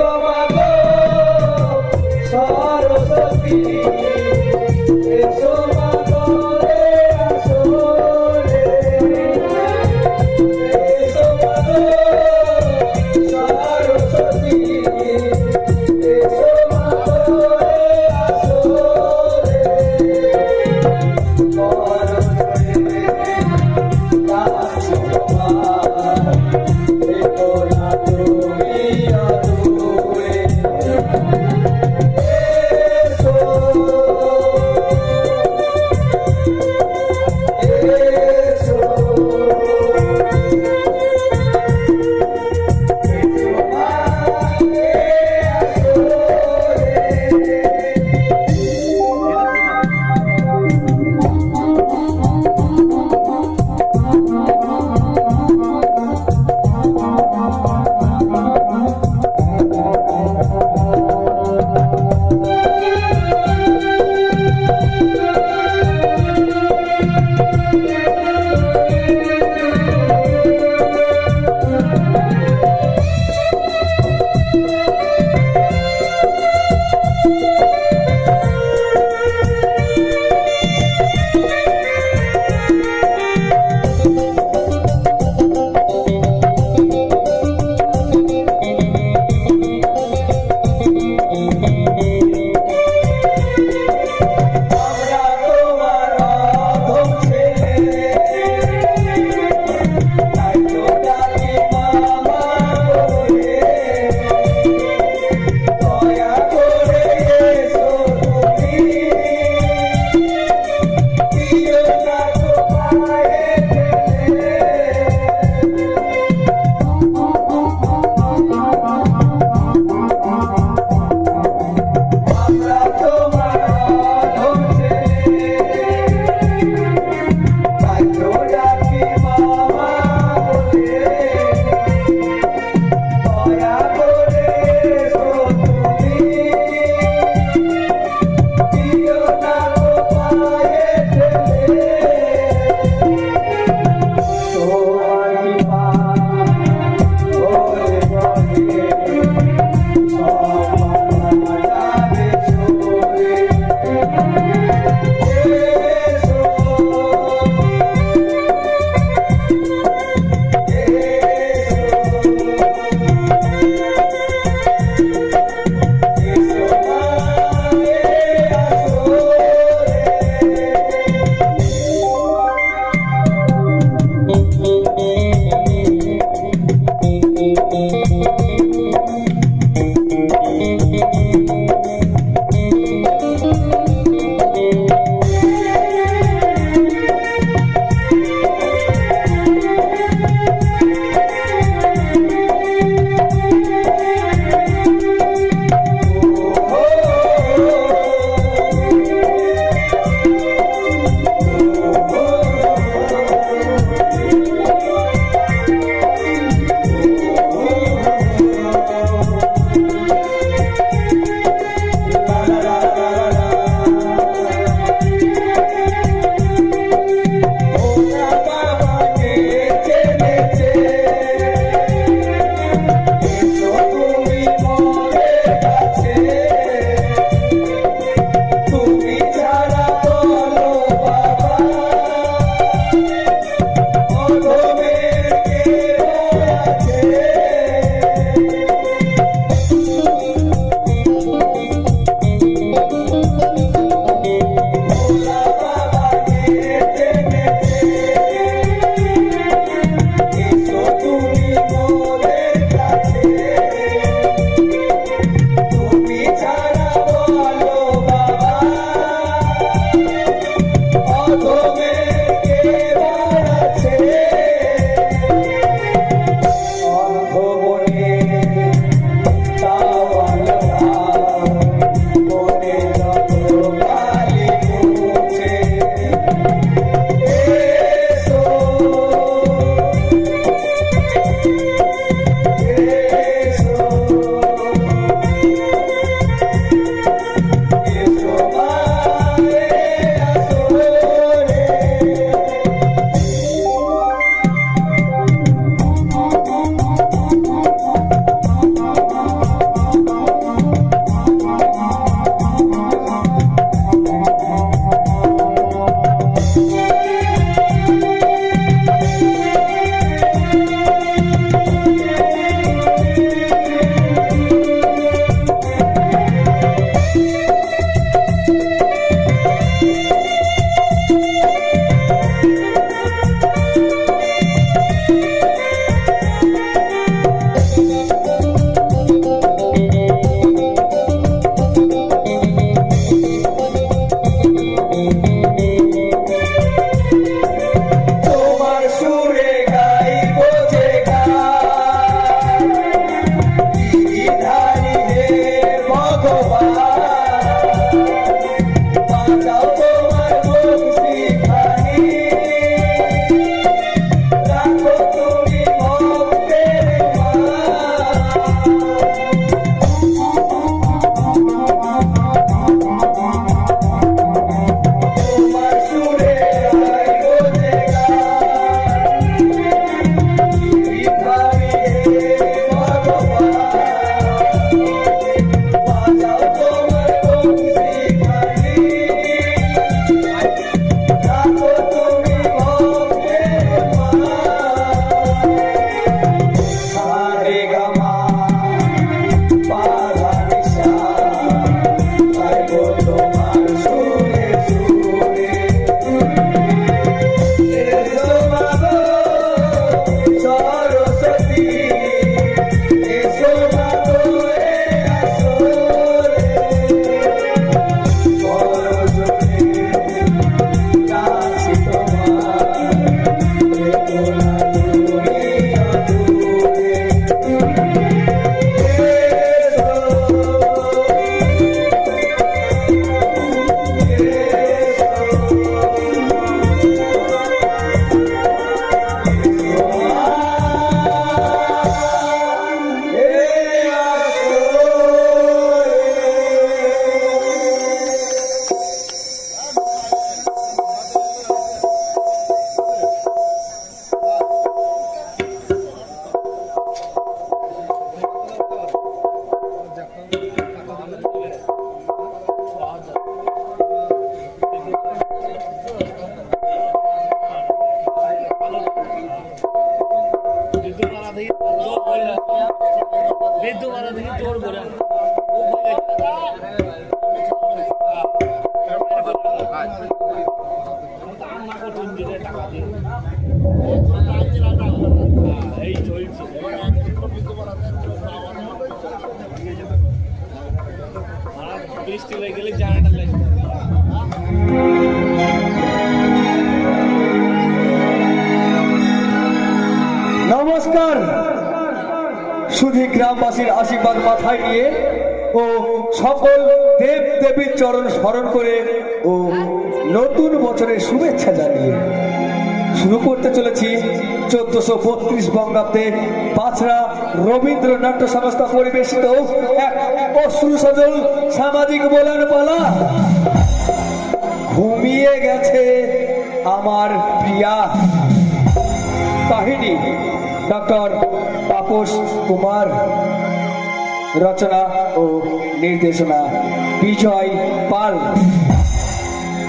Oh নমস্কার। শুধু গ্রামবাসীর আশীর্বাদ মাথায় নিয়ে ও সকল দেব দেবীর চরণ স্মরণ করে ও নতুন বছরের শুভেচ্ছা জানিয়ে শুরু করতে চলেছি 1432 বঙ্গাব্দে পাঁচড়া রবীন্দ্র নাট্য সংস্থা পরিবেশিত এক অশ্রুসজল সামাজিক বলান পালা, ঘুমিয়ে গেছে আমার প্রিয়া। কাহিনী ডক্টর তাপস কুমার, রচনা ও নির্দেশনা বিজয় পাল,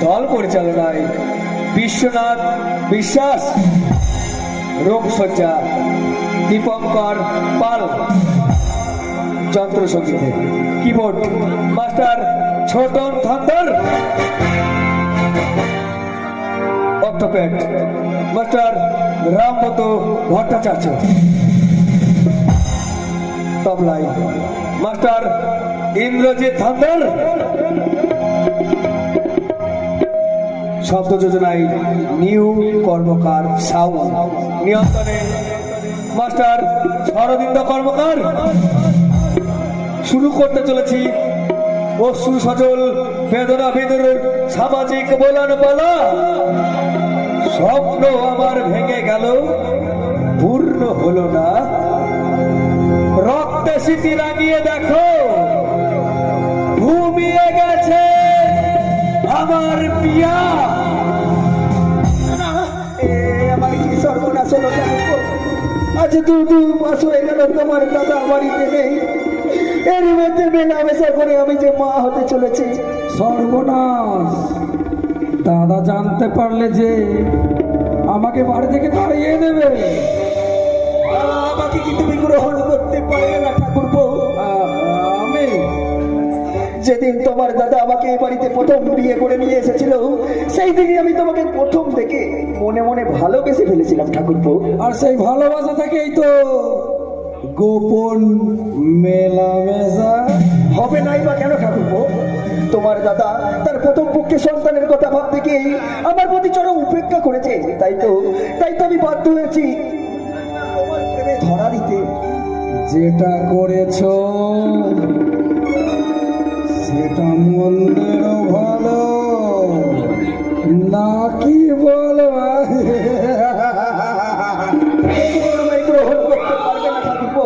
দল পরিচালনায় বিশ্বনাথ বিশ্বাস, রূপসজ্জা দীপঙ্কর পাল, যন্ত্রসঙ্গীতে keyboard master Chhoton Dhandar, octopad master Rammat Bhattacharya, তবলায় মাস্টার ইন্দ্রজিৎ ধন্দর, শব্দ যোজনায় নিউ কর্মকার সাউন্ড, নিয়ন্ত্রণে মাস্টার শরদিন্দ কর্মকার। শুরু করতে চলেছি অশ্রু সজল বেদনা বিদুর সামাজিক বলান পালা। স্বপ্ন আমার ভেঙে গেল, পূর্ণ হলো না, রক্তে স্মৃতি রাগিয়ে দেখো, ঘুমিয়ে গেছে আমার পিয়া। আমার কি সর্বনাশ হলো, আজ 2 মাস হয়ে গেল তোমার দাদা বাড়িতে নেই। এর মধ্যে মেলামেশা করে আমি যে মা হতে চলেছি। সর্বনাশ! দাদা জানতে পারলে যে আমাকে বাড়ি থেকে তাড়িয়ে দেবে। আমাকে কি তুমি গ্রহণ করতে পারবে না ঠাকুরপো? আমি যেদিন তোমার দাদা আমাকে এই বাড়িতে প্রথম বিয়ে করে নিয়ে এসেছিল, সেই দিনই আমি তোমাকে প্রথম থেকে মনে মনে ভালোবেসে ফেলেছিলাম ঠাকুরপো। আর সেই ভালোবাসা থেকেই তো গোপন মেলামেশা হবে নাই বা কেন ঠাকুরপো? তোমার দাদা তার প্রথম পক্ষে সন্তানের কথা ভাবতে গিয়ে আমার প্রতি চরম উপেক্ষা করেছে। তাই তো আমি বাধ্য হয়েছি তোমার প্রেমে ধরা দিতে। যেটা করেছ সেটা মন্দিরও ভালো নাকি বলো? গ্রহণ করতে পারবে না ঠাকুরপো।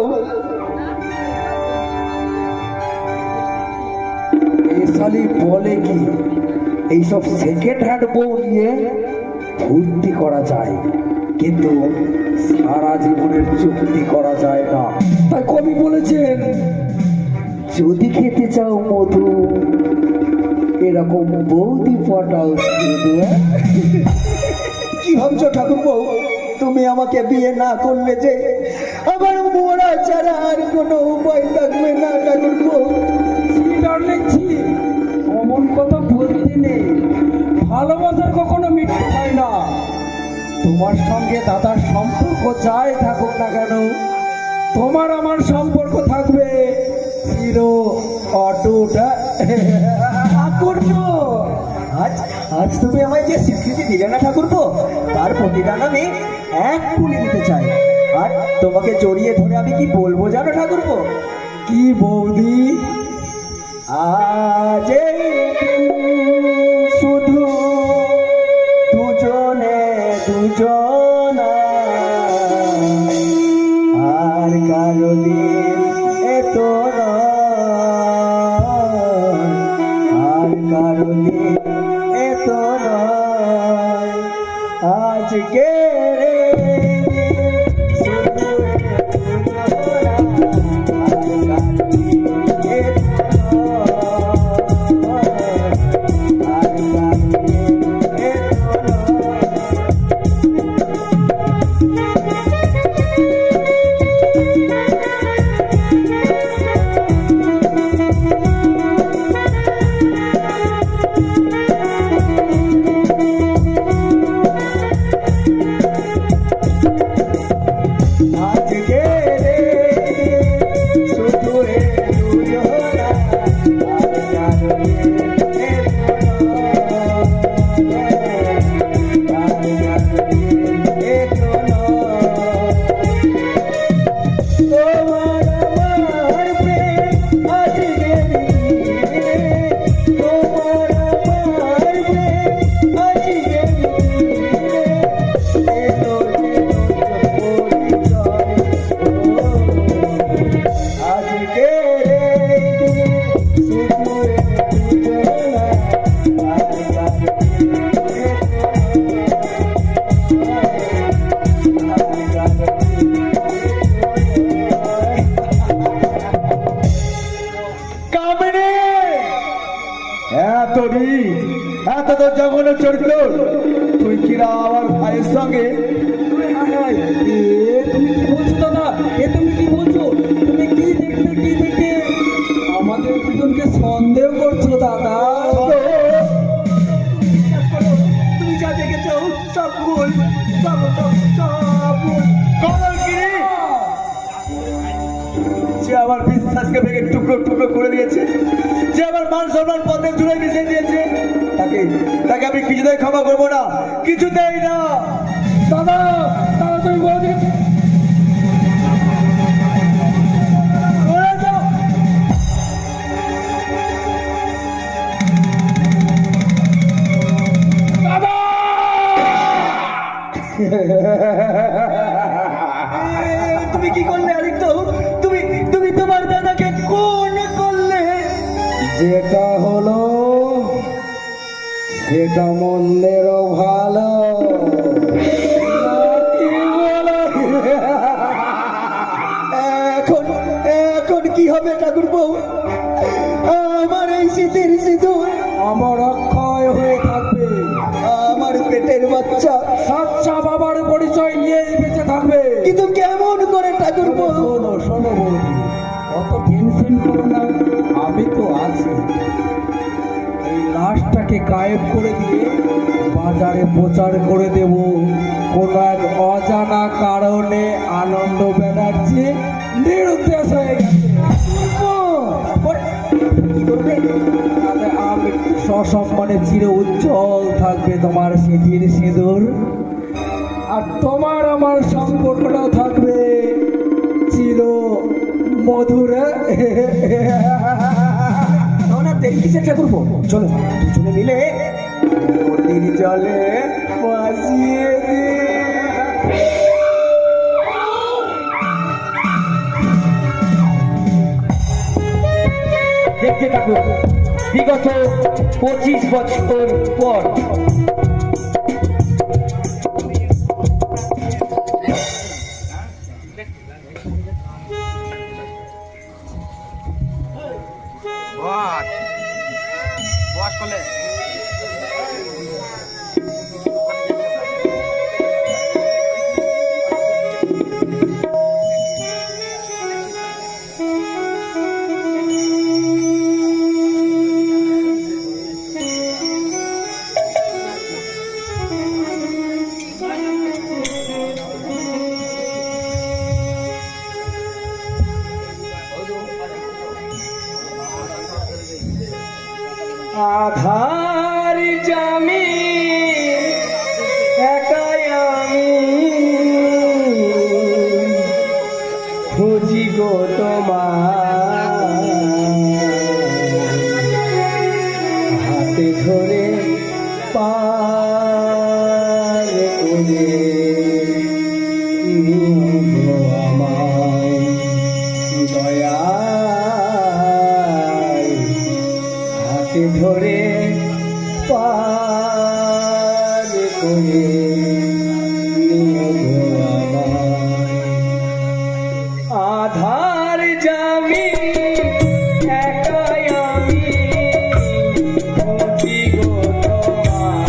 শালি বলে কি এইসব সেকেন্ড হ্যান্ড বউ নিয়ে ফুর্তি করা যায়, কিন্তু সারা জীবনের চুক্তি করা যায় না। তাই কবি বলেছেন, যদি খেতে চাও মধু এরকম বৌদি পটাও। কি ভাবছো ঠাকুরপো? তুমি আমাকে বিয়ে না করলে যে আমার মোড়া ছাড়া আর কোনো উপায় থাকবে না ঠাকুরপো। অমন কথা বলতে নেই, ভালোবাসার কখনো মিটতে হয় না। তোমার সঙ্গে দাদার সম্পর্ক যাই থাকুক না কেন, তোমার আমার সম্পর্ক থাকবে চির অটুট। ঠাকুরপো, আজ তুমি আমায় যে স্বীকৃতি দিলে না ঠাকুরপো, তার প্রতিদান আমি 1 পুলি দিতে চাই। আর তোমাকে জড়িয়ে ধরে আমি কি বলবো জানো ঠাকুরপো? কি বৌদি? আজ শুধু দুজনে দুজনা, আর কারো দিন এত নয়, আর কারো দিন এত নয়। আজকে আজকে রে শুধু দুজনা কামিনী, এত এত তো জঘন্য চরিত্র, তুই কিরা আমার ভাইয়ের সঙ্গে? তুমি কি বলছো দাদা? তুমি কি বলছো? তুমি কি দেখতে আমাদের দুজনকে সন্দেহ করছো দাদা? তুমি যা দেখেছো সব ভুল, সব ভুল। কলঙ্কিনী, যে আমার বিশ্বাসকে ভেঙে টুকরো টুকরো করে দিয়েছে, যে আমার মান সম্মান পথে জুড়ে মিশিয়ে দিয়েছে, তাকে আমি কিছুতেই ক্ষমা করবো না, কিছুতেই না। দাদা দাদা তুমি বলো চলে যাও। তুমি কি করলে আদিত্য? তুমি তুমি তোমার দাদাকে কোন করলে? যেটা হলো সেটা মন্দেরও ভালো। এখন এখন কি হবে ঠাকুরপো? আমার এই শীতের সিঁদুর, আমার অক্ষয় হয়ে থাকবে, আমার পেটের বাচ্চা, সাচ্চা বাবার পরিচয় নিয়ে বেঁচে থাকবে। কিন্তু কেমন করে ঠাকুরপো? শোনো শোনো বৌদি, অত টেনশন করো না, আমি তো আছি। এই লাশটাকে গায়েব করে দিয়ে বাজারে প্রচার করে দেব কোন এক অজানা কারণে আনন্দ ব্যানার্জি নিরুদ্দেশ হয়ে গেছে। তারপরে কি করবে? তাহলে আমি সসম্মানে চির উজ্জ্বল থাকবে তোমার স্মৃতির সিঁদুর, আর তোমার আমার সম্পর্কটাও থাকবে চির মধুর। না দেরি কিসের ঠাকুরপো? চলো দুজনে মিলে নদীর জলে ভাসিয়ে দিই। দেখতে থাকুন বিগত 25 বছর পর আধার জামি একাই আমি খুঁজি গো তোমার, হাতে ধরে পার করে নিও গো আমায় দয়ায়, হাতে ধরে পার করে নিও গো আমায়। আধার জামি একাই আমি খুঁজি গো তোমার,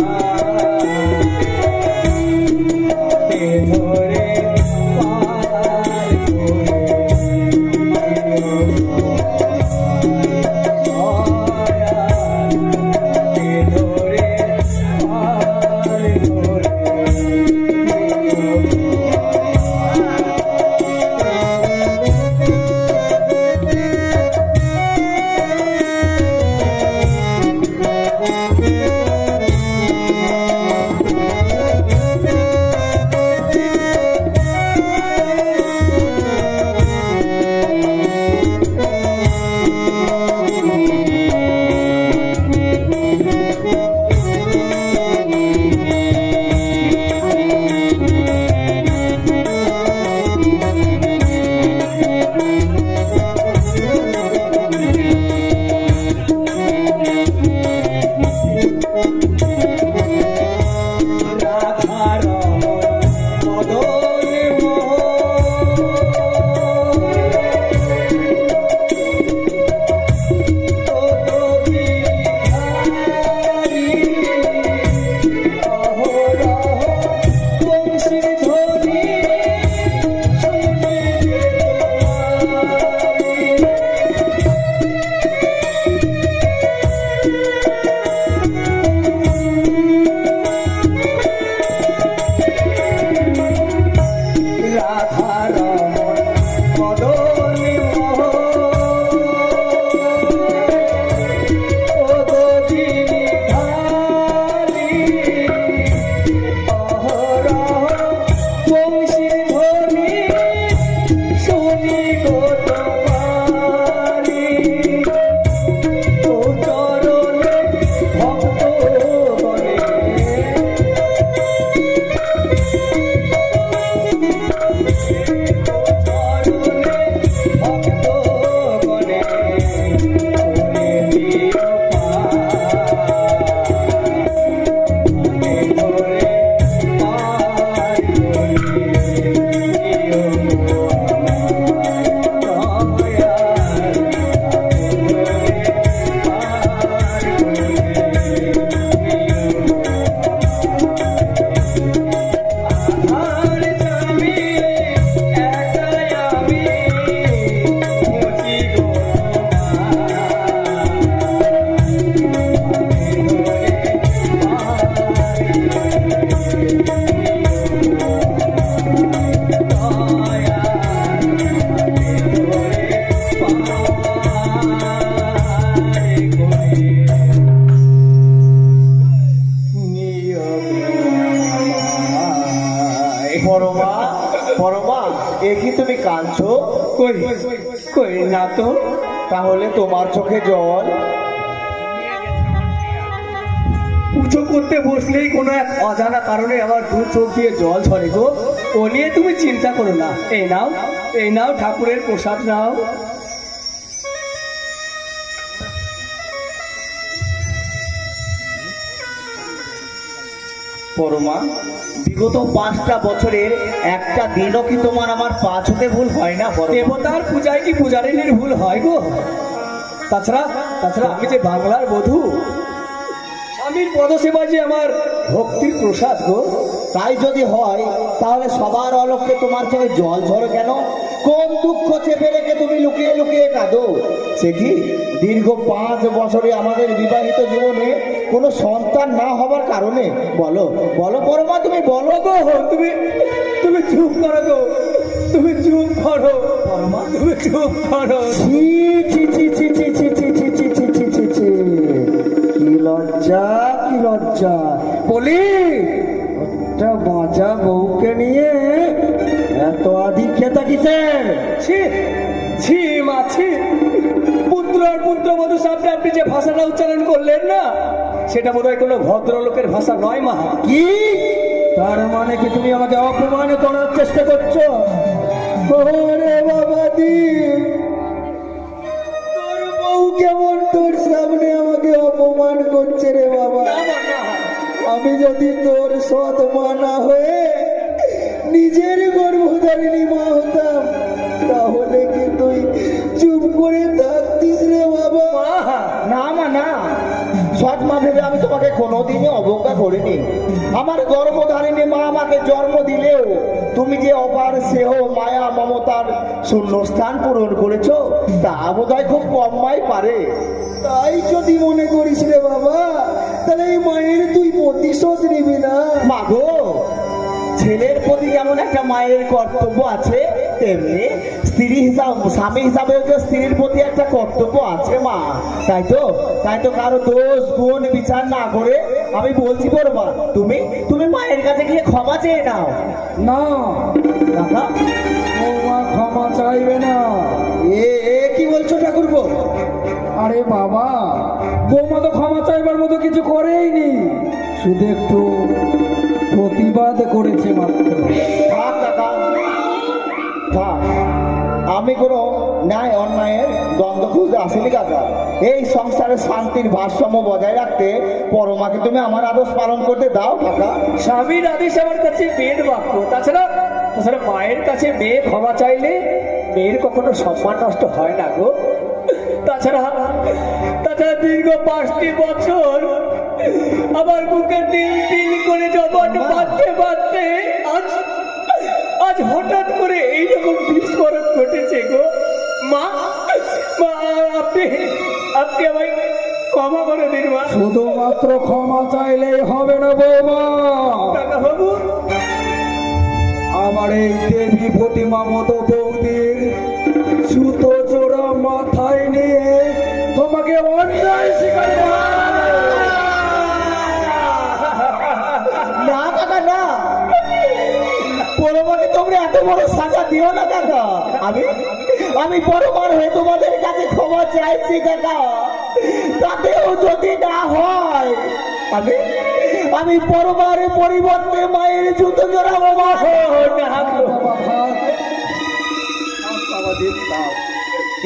হাতে ধরে পার করে নিও গো আমায়। পরমা, পরমা, এ কি তুমি কাঁদছো? কই কই না তো। তাহলে তোমার চোখে জল? পুজো করতে বসলেই কোনো এক অজানা কারণে আমার দু চোখ দিয়ে জল ঝরে গো। ও নিয়ে তুমি চিন্তা করো না। এই নাও ঠাকুরের প্রসাদ নাও। পরমা, বিগত 5টা বছরের একটা দিনও কি তোমার আমার পা ছুতে ভুল হয় না? পরমা, দেবতার পূজায় কি পূজারিনীর ভুল হয় গো? তাছাড়া আমি যে বাংলার বধূ, স্বামীর পদসেবা যে আমার ভক্তির প্রসাদ গো। তাই যদি হয় তাহলে সবার অলক্ষ্যে তোমার চোখে জল ঝরে কেন? কোন দুঃখ চেপে রেখে তুমি লুকিয়ে লুকিয়ে কাঁদো? সে কি দীর্ঘ 5 বছরে আমাদের বিবাহিত জীবনে কোনো সন্তান না হবার কারণে? বলো বলো পরমা, তুমি বলো গো। তুমি চুপ করো গো, তুমি চুপ করো পরমা, তুমি চুপ করো। ছি ছি ছি ছি ছি ছি ছি ছি ছি ছি ছি ছি ছি। কি লজ্জা, কি লজ্জা! বলি একটা বাঁচা বউকে নিয়ে এত আধিক্যতা কিসের? ছি ছি মা ছি। পুত্র আর পুত্রবধূর সামনে আপনি যে ভাষাটা উচ্চারণ করলেন না, সেটা বোধহয় কোনো ভদ্রলোকের ভাষা নয় মা। কি তার মানে কি তুমি আমাকে অপমান করার চেষ্টা করছো? ওরে বাবা দি, তোর বউ কেমন তোর সামনে আমাকে অপমান করছে রে বাবা। আমি যদি তোর সৎ মা না হয়ে নিজের গর্ভধারিণী মা হতাম তাহলে কি তুই চুপ করে থাকতিস রে বাবা? না মা না, সৎ মা ভেবে আমি তোমাকে কোনোদিনই অবজ্ঞা করিনি। আমার গর্ভধারিণী মা আমাকে জন্ম দিলেও তুমি যে অপার স্নেহ মায়া মমতার শূন্যস্থান পূরণ করেছো তা বোধহয় খুব কম মাই পারে। তাই যদি মনে করিস রে বাবা, তাহলে এই মায়ের তুই প্রতিশোধ নিবি না? মাগো, ছেলের প্রতি যেমন একটা মায়ের কর্তব্য আছে, তেমনি স্ত্রী হিসাবে স্বামী হিসাবে যে স্ত্রীর প্রতি একটা কর্তব্য আছে মা। তাই তো কারো দোষ গুণ বিচার না করে আমি বলছি বলবা, তুমি মায়ের কাছে গিয়ে ক্ষমা চেয়ে নাও। না, কাকা, বৌমা ক্ষমা চাইবে না। এ কি বলছো ঠাকুরপো? আরে বাবা, বৌমা তো ক্ষমা চাইবার মতো কিছু করেইনি, শুধু একটু প্রতিবাদ করেছে মাত্র। থাক কাকা, থাক। আমি কোনো ন্যায় অন্যায়ের দ্বন্দ্ব খুঁজতে আসিনি কাকা। এই সংসারের শান্তির ভারসাম্য বজায় রাখতে পরমাকে তুমি আমার আদেশ পালন করতে দাও কাকা। স্বামীর আদেশ আমার কাছে মেয়ের বাক্য। তাছাড়া মায়ের কাছে মেয়ে ক্ষমা চাইলে মেয়ের কখনো সম্মান নষ্ট হয় না গো। তাছাড়া দীর্ঘ 5টি বছর আমার বুকে তিল তিল করে জমাট বাঁধতে বাঁধতে আজ হঠাৎ করে এইরকম বিস্ফোরণ ঘটেছে গো। মা আপনি আমায় ক্ষমা করে দিন মা। শুধুমাত্র ক্ষমা চাইলেই হবে না বৌমা, কাকা বাবু, আমার এই দেবী প্রতিমা মতো বৌদির সুতো জোড়া মাথায় নিয়ে তোমাকে অন্যায় শিখাতে হবে। না কাকা না, পরমাকে তোমরা এত বড় সাজা দিও না কাকা। আমি পরমার হয়ে তোমাদের কাছে ক্ষমা চাইছি কাকা। তাতেও যদি না হয় আমি পরমার পরিবর্তে মায়ের জুতো জোড়াবো।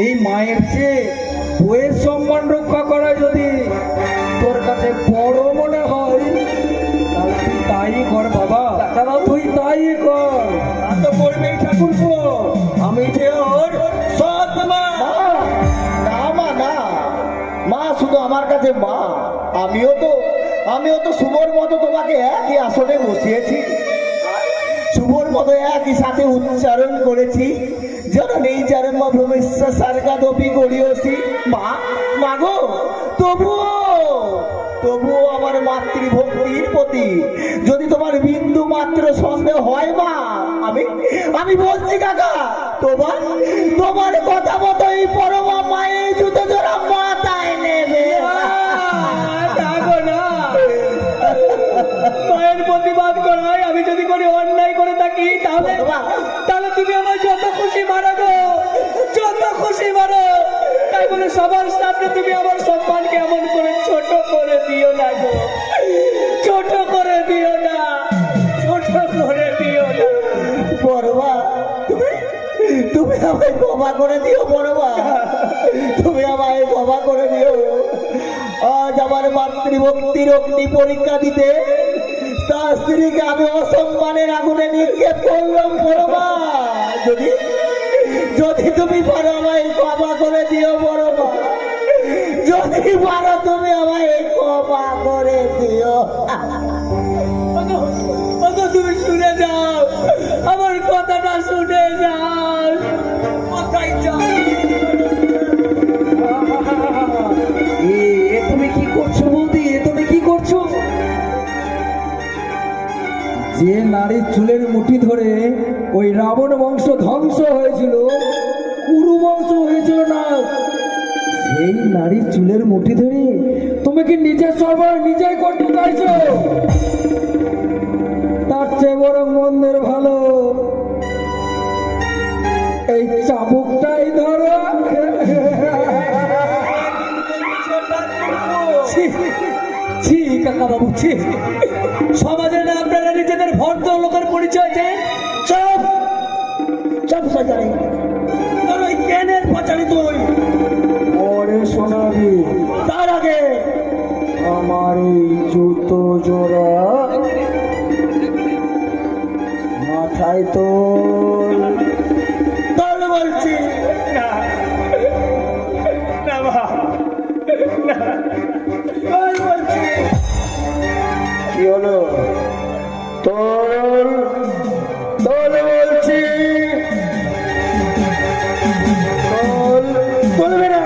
এই মায়ের চেয়ে বইয়ের সম্মান রক্ষা করা যদি তোর কাছে বড় মনে হয় তাহলে তুই তাই কর বাবা, তুই তাই কর। তো করবেই ঠাকুরপো, আমি যে ওর সৎ মা। না মা না, মা শুধু আমার কাছে মা। আমিও তো শুভর মতো তোমাকে একই আসনে বসিয়েছি, শুভর মতো একই সাথে উচ্চারণ করেছি, জননী জন্ম ভূমিষ্য স্বর্গাদপি করিয়সি। মা গো, তবুও আমার মাতৃভক্তির প্রতি যদি তোমার বিন্দু মাত্র সন্দেহ হয় মা, আমি বলছি কাকা, তোমার কথা মতো এই পরম বলে সবার সামনে তুমি আমার সম্মানকে এমন করে ছোট করে দিও না গো, ছোট করে দিও না, ছোট করে দিও না। বড়মা, তুমি আমায় ক্ষমা করে দিও বড়মা, তুমি আমায় ক্ষমা করে দিও। আজ আমার মাতৃভক্তির অগ্নি পরীক্ষা দিতে তার স্ত্রীকে আমি অসম্মানের আগুনে নিক্ষেপ করলাম বড়মা। যদি যদি তুমি পারো আমায় ক্ষমা করে দিও বড়মা, যদি পারো তুমি আমায় ক্ষমা করে দিও। তুমি শুনে যাও, আমার কথাটা শুনে যাও, কোথায় যাও? এ তুমি কি করছো বৌদি? এ তুমি কি করছো? যে নারীর চুলের মুঠি ধরে ওই রাবণ বংশ ধ্বংস হয়েছিল, কুরু বংশ হয়েছিল না, সেই নারীর চুলের মুঠি ধরে তুমি কি নিজের সর্বনাশ নিজেই করতে চাইছো? তার চেয়ে বরং মন্দের ভালো এই চাবুকটাই ধরো। ছি, ছি কাকা বাবু, ছি। সমাজে না আপনারা নিজেদের ভদ্র লোকের পরিচয় দেন। চুপ চুপ সাজাই, তোর ওই জ্ঞানের পাচারি তুই। পরে শোনাবি, তার আগে আমার এই জুতো জোড়া মাথায় তোল। তোর বলছি। না, না মা, না। তোর বলছি। কি হলো? তোর তোর বলছি। তোর বলবে না।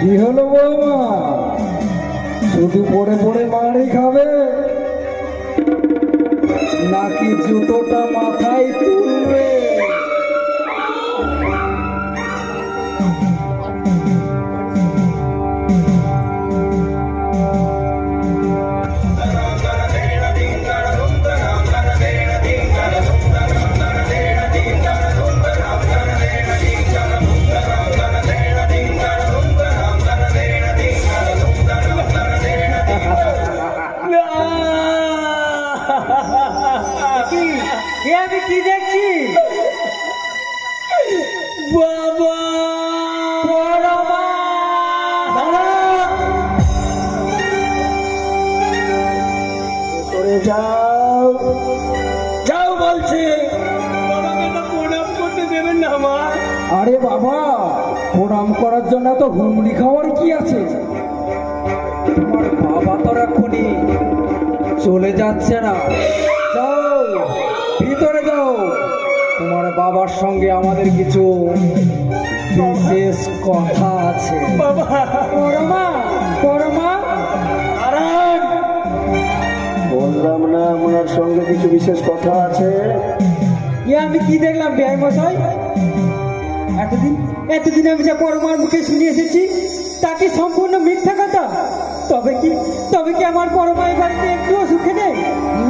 কি হলো বৌমা? শুধু পড়ে পড়ে মারি খাবে নাকি জুতোটা মাথায় তুলবে? আমি কি দেখছি বাবা? তোরে যাও যাও বলছি। বাবাকে তো প্রণাম করতে দেবেন না মা। আরে বাবা, প্রণাম করার জন্য তো হুমড়ি খাওয়ার কি আছে? তোমার বাবা তো এখনই চলে যাচ্ছে না, যাও ভিতরে যাও, তোমার বাবার সঙ্গে আমাদের কিছু বিশেষ কথা আছে। বাবা, পরমা পরমা, আরাম বললাম না আপনার সঙ্গে কিছু বিশেষ কথা আছে। আমি কি দেখলাম বেআই মশাই? এতদিন আমি যা পরমার মুখে শুনে এসেছি তা কি সম্পূর্ণ মিথ্যা কথা? তবে কি আমার পরমাই বাড়িতে একটুও সুখে নেই?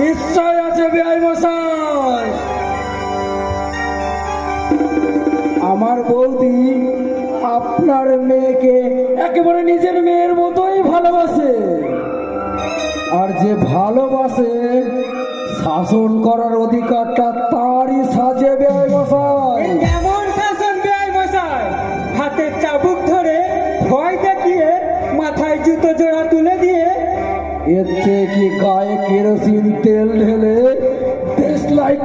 নিশ্চয় আছে বেআই মশাই। আমার বৌদি আপনার মেয়েকে একেবারে নিজের মেয়ের মতোই ভালোবাসে, আর যে ভালোবাসে শাসন করার অধিকারটা তারই সাজে বেআই মশাই। এমন শাসন বেআই মশাই, হাতের চাবুক ধরে ভয় দেখিয়ে মাথায় জুতো জোড়া তুলে দিয়ে এর চেয়ে কি গায়ে কেরোসিন তেল ঢেলে দেশ লাইক